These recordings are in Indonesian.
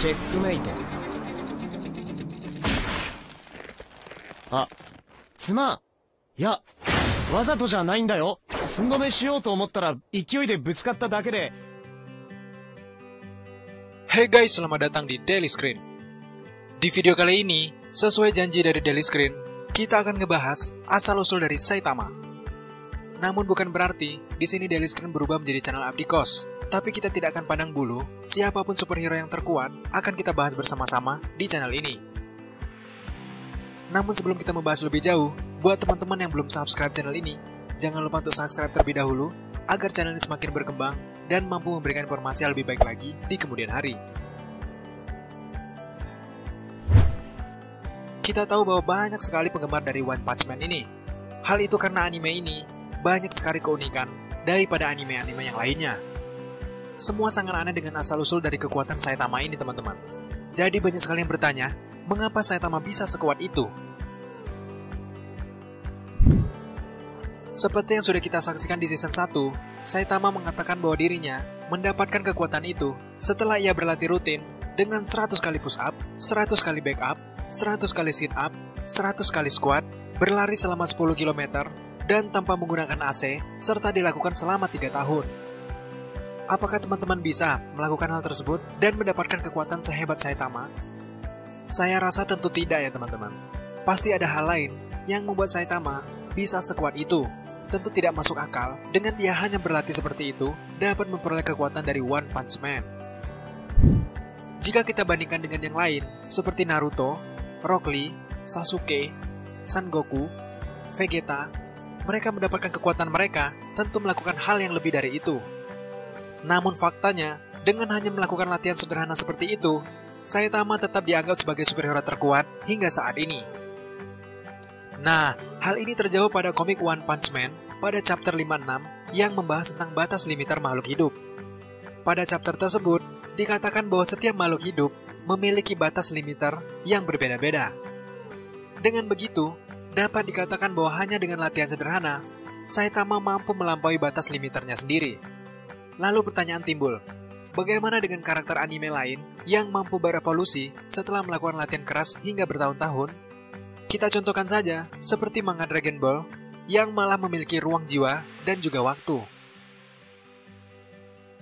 チェックメイト。あ、すまん。いや、わざとじゃないんだよ。寸止めしようと思ったら勢いでぶつかっただけで。Hey guys, selamat datang di Daily Screen. Di video kali ini, sesuai janji dari Daily Screen, kita akan ngebahas asal-usul dari Saitama. Namun bukan berarti di sini Daily Screen berubah menjadi channel Abdi Kos. Tapi kita tidak akan pandang bulu, siapapun superhero yang terkuat akan kita bahas bersama-sama di channel ini. Namun sebelum kita membahas lebih jauh, buat teman-teman yang belum subscribe channel ini, jangan lupa untuk subscribe terlebih dahulu, agar channel ini semakin berkembang dan mampu memberikan informasi yang lebih baik lagi di kemudian hari. Kita tahu bahwa banyak sekali penggemar dari One Punch Man ini. Hal itu karena anime ini banyak sekali keunikan daripada anime-anime yang lainnya. Semua sangat aneh dengan asal-usul dari kekuatan Saitama ini, teman-teman. Jadi banyak sekali yang bertanya, mengapa Saitama bisa sekuat itu? Seperti yang sudah kita saksikan di season 1, Saitama mengatakan bahwa dirinya mendapatkan kekuatan itu setelah ia berlatih rutin dengan 100 kali push up, 100 kali back up, 100 kali sit up, 100 kali squat, berlari selama 10 km, dan tanpa menggunakan AC, serta dilakukan selama 3 tahun. Apakah teman-teman bisa melakukan hal tersebut dan mendapatkan kekuatan sehebat Saitama? Saya rasa tentu tidak ya teman-teman. Pasti ada hal lain yang membuat Saitama bisa sekuat itu. Tentu tidak masuk akal dengan dia hanya berlatih seperti itu dapat memperoleh kekuatan dari One Punch Man. Jika kita bandingkan dengan yang lain seperti Naruto, Rock Lee, Sasuke, Son Goku, Vegeta, mereka mendapatkan kekuatan mereka tentu melakukan hal yang lebih dari itu. Namun faktanya, dengan hanya melakukan latihan sederhana seperti itu, Saitama tetap dianggap sebagai superhero terkuat hingga saat ini. Nah, hal ini terjawab pada komik One Punch Man pada chapter 56 yang membahas tentang batas limiter makhluk hidup. Pada chapter tersebut, dikatakan bahwa setiap makhluk hidup memiliki batas limiter yang berbeda-beda. Dengan begitu, dapat dikatakan bahwa hanya dengan latihan sederhana, Saitama mampu melampaui batas limiternya sendiri. Lalu pertanyaan timbul, bagaimana dengan karakter anime lain yang mampu berevolusi setelah melakukan latihan keras hingga bertahun-tahun? Kita contohkan saja, seperti manga Dragon Ball, yang malah memiliki ruang jiwa dan juga waktu.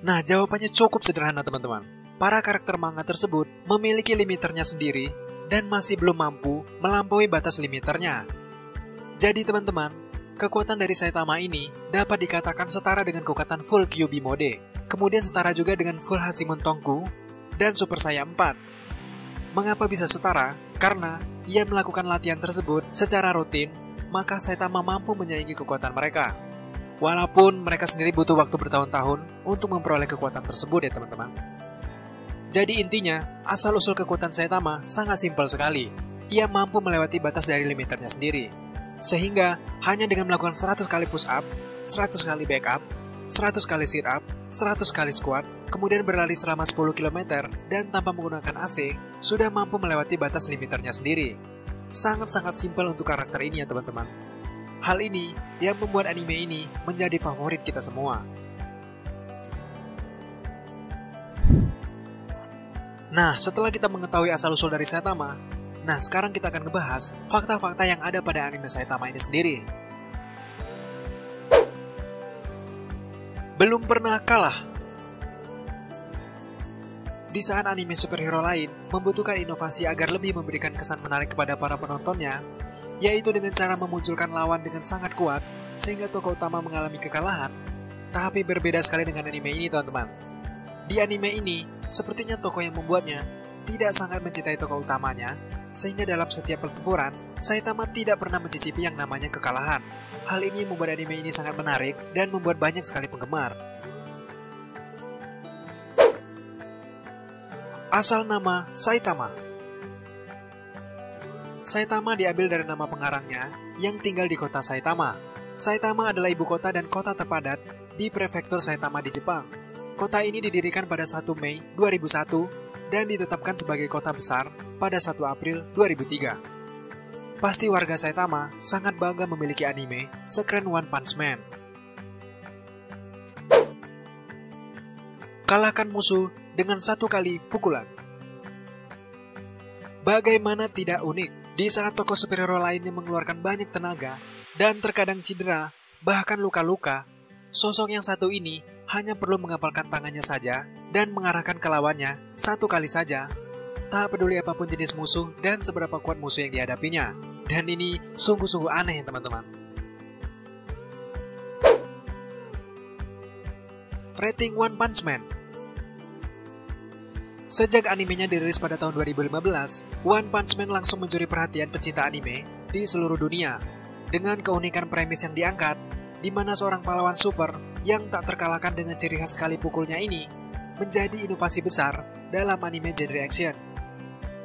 Nah, jawabannya cukup sederhana teman-teman. Para karakter manga tersebut memiliki limiternya sendiri dan masih belum mampu melampaui batas limiternya. Jadi teman-teman, kekuatan dari Saitama ini dapat dikatakan setara dengan kekuatan full Kyuubi mode, kemudian setara juga dengan full Hashimon Tongku, dan Super Saiyan 4. Mengapa bisa setara? Karena ia melakukan latihan tersebut secara rutin, maka Saitama mampu menyaingi kekuatan mereka. Walaupun mereka sendiri butuh waktu bertahun-tahun untuk memperoleh kekuatan tersebut ya teman-teman. Jadi intinya, asal-usul kekuatan Saitama sangat simpel sekali. Ia mampu melewati batas dari limiternya sendiri. Sehingga hanya dengan melakukan 100 kali push up, 100 kali back up, 100 kali sit up, 100 kali squat, kemudian berlari selama 10 km dan tanpa menggunakan AC, sudah mampu melewati batas limiternya sendiri. Sangat-sangat simpel untuk karakter ini ya teman-teman. Hal ini yang membuat anime ini menjadi favorit kita semua. Nah, setelah kita mengetahui asal-usul dari Saitama, nah, sekarang kita akan ngebahas fakta-fakta yang ada pada anime Saitama ini sendiri. Belum pernah kalah. Di saat anime superhero lain membutuhkan inovasi agar lebih memberikan kesan menarik kepada para penontonnya, yaitu dengan cara memunculkan lawan dengan sangat kuat sehingga tokoh utama mengalami kekalahan. Tapi berbeda sekali dengan anime ini, teman-teman. Di anime ini, sepertinya tokoh yang membuatnya tidak sangat mencintai tokoh utamanya, sehingga dalam setiap pertempuran, Saitama tidak pernah mencicipi yang namanya kekalahan. Hal ini membuat anime ini sangat menarik dan membuat banyak sekali penggemar. Asal nama Saitama. Saitama diambil dari nama pengarangnya yang tinggal di kota Saitama. Saitama adalah ibu kota dan kota terpadat di prefektur Saitama di Jepang. Kota ini didirikan pada 1 Mei 2001 dan ditetapkan sebagai kota besar pada 1 April 2003. Pasti warga Saitama sangat bangga memiliki anime sekeren One Punch Man. kalahkan musuh dengan 1 kali pukulan. Bagaimana tidak unik, di saat tokoh superhero lainnya mengeluarkan banyak tenaga dan terkadang cedera, bahkan luka-luka, sosok yang satu ini hanya perlu mengapalkan tangannya saja dan mengarahkan ke lawannya 1 kali saja. Tak peduli apapun jenis musuh dan seberapa kuat musuh yang dihadapinya. Dan ini sungguh-sungguh aneh, teman-teman. Rating One Punch Man. Sejak animenya dirilis pada tahun 2015, One Punch Man langsung mencuri perhatian pecinta anime di seluruh dunia dengan keunikan premis yang diangkat, di mana seorang pahlawan super yang tak terkalahkan dengan ciri khas sekali pukulnya ini menjadi inovasi besar dalam anime genre action.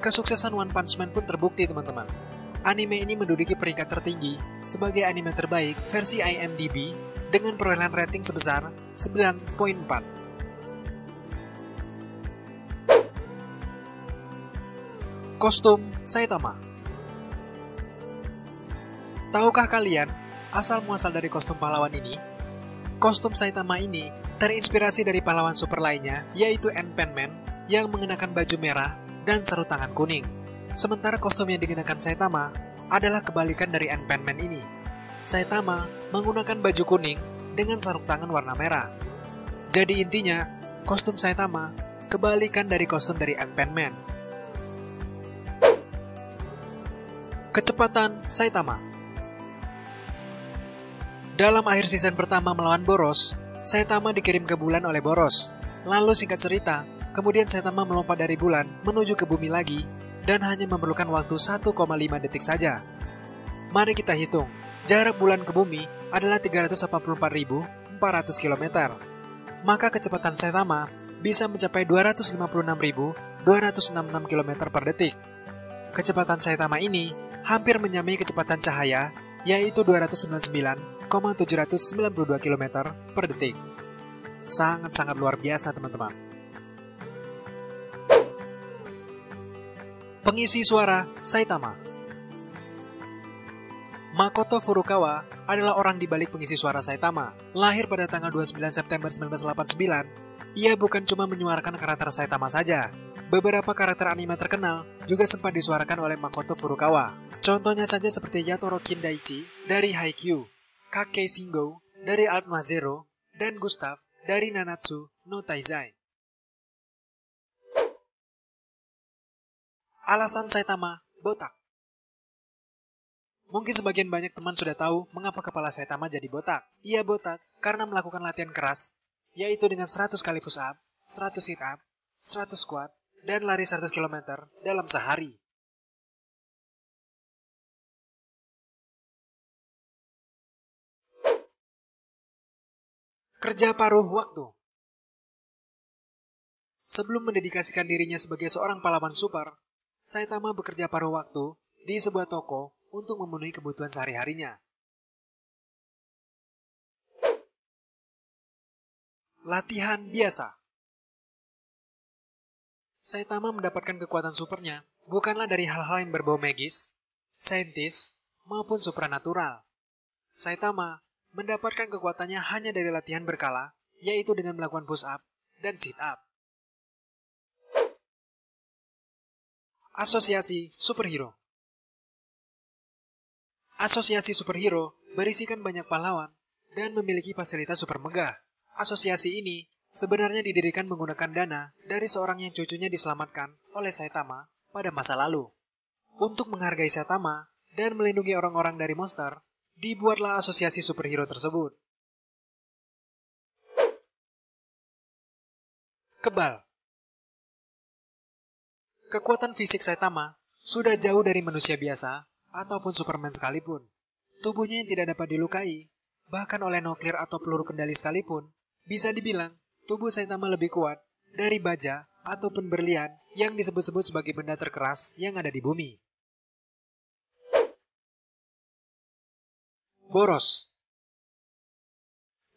Kesuksesan One Punch Man pun terbukti, teman-teman. Anime ini menduduki peringkat tertinggi sebagai anime terbaik versi IMDb dengan perolehan rating sebesar 9.4. Kostum Saitama. Tahukah kalian asal muasal dari kostum pahlawan ini? Kostum Saitama ini terinspirasi dari pahlawan super lainnya, yaitu Ant Man yang mengenakan baju merah dan sarung tangan kuning. Sementara kostum yang dikenakan Saitama adalah kebalikan dari Ant Man ini. Saitama menggunakan baju kuning dengan sarung tangan warna merah. Jadi intinya, kostum Saitama kebalikan dari kostum dari Ant Man. Kecepatan Saitama. Dalam akhir season pertama melawan Boros, Saitama dikirim ke bulan oleh Boros. Lalu singkat cerita, kemudian Saitama melompat dari bulan menuju ke bumi lagi dan hanya memerlukan waktu 1,5 detik saja. Mari kita hitung, jarak bulan ke bumi adalah 384.400 km. Maka kecepatan Saitama bisa mencapai 256.266 km per detik. Kecepatan Saitama ini hampir menyamai kecepatan cahaya, yaitu 299,792 km per detik. Sangat-sangat luar biasa, teman-teman. Pengisi suara Saitama. Makoto Furukawa adalah orang di balik pengisi suara Saitama. Lahir pada tanggal 29 September 1989, ia bukan cuma menyuarakan karakter Saitama saja. Beberapa karakter anime terkenal juga sempat disuarakan oleh Makoto Furukawa. Contohnya saja seperti Yatoro Kindaichi dari Haikyuu, Kakei Shingo dari Alpha Zero, dan Gustav dari Nanatsu no Taizai. Alasan Saitama botak. Mungkin sebagian banyak teman sudah tahu mengapa kepala Saitama jadi botak. Ia botak karena melakukan latihan keras, yaitu dengan 100 kali push up, 100 sit up, 100 squat, dan lari 100 km dalam sehari. Kerja paruh waktu. Sebelum mendedikasikan dirinya sebagai seorang pahlawan super, Saitama bekerja paruh waktu di sebuah toko untuk memenuhi kebutuhan sehari-harinya. Latihan biasa. Saitama mendapatkan kekuatan supernya bukanlah dari hal-hal yang berbau magis, saintis, maupun supranatural. Saitama mendapatkan kekuatannya hanya dari latihan berkala, yaitu dengan melakukan push up dan sit up. Asosiasi Superhero. Asosiasi superhero berisikan banyak pahlawan dan memiliki fasilitas super megah. Asosiasi ini sebenarnya didirikan menggunakan dana dari seorang yang cucunya diselamatkan oleh Saitama pada masa lalu. Untuk menghargai Saitama dan melindungi orang-orang dari monster, dibuatlah asosiasi superhero tersebut. Kebal. Kekuatan fisik Saitama sudah jauh dari manusia biasa ataupun Superman sekalipun. Tubuhnya yang tidak dapat dilukai, bahkan oleh nuklir atau peluru kendali sekalipun, bisa dibilang tubuh Saitama lebih kuat dari baja ataupun berlian yang disebut-sebut sebagai benda terkeras yang ada di bumi. Boros.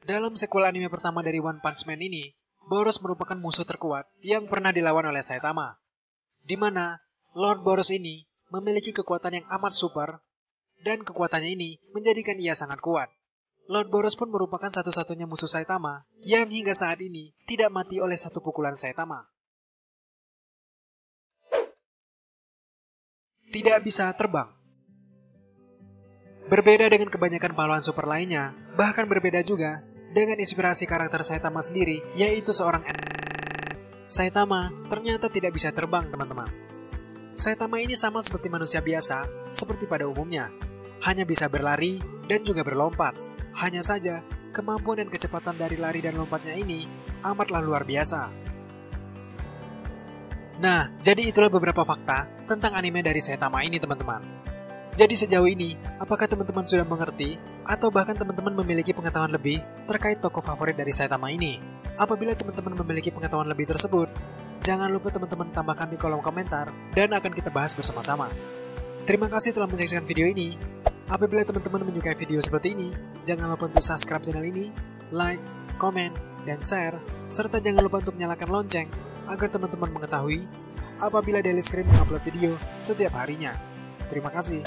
Dalam sequel anime pertama dari One Punch Man ini, Boros merupakan musuh terkuat yang pernah dilawan oleh Saitama, di mana Lord Boros ini memiliki kekuatan yang amat super, dan kekuatannya ini menjadikan ia sangat kuat. Lord Boros pun merupakan satu-satunya musuh Saitama yang hingga saat ini tidak mati oleh satu pukulan Saitama. Tidak bisa terbang. Berbeda dengan kebanyakan pahlawan super lainnya, bahkan berbeda juga dengan inspirasi karakter Saitama sendiri, yaitu seorang Saitama ternyata tidak bisa terbang, teman-teman. Saitama ini sama seperti manusia biasa, seperti pada umumnya. Hanya bisa berlari dan juga berlompat. Hanya saja, kemampuan dan kecepatan dari lari dan lompatnya ini amatlah luar biasa. Nah, jadi itulah beberapa fakta tentang anime dari Saitama ini, teman-teman. Jadi sejauh ini, apakah teman-teman sudah mengerti atau bahkan teman-teman memiliki pengetahuan lebih terkait tokoh favorit dari Saitama ini? Apabila teman-teman memiliki pengetahuan lebih tersebut, jangan lupa teman-teman tambahkan di kolom komentar dan akan kita bahas bersama-sama. Terima kasih telah menyaksikan video ini. Apabila teman-teman menyukai video seperti ini, jangan lupa untuk subscribe channel ini, like, komen, dan share, serta jangan lupa untuk nyalakan lonceng agar teman-teman mengetahui apabila Daily Scream mengupload video setiap harinya. Terima kasih.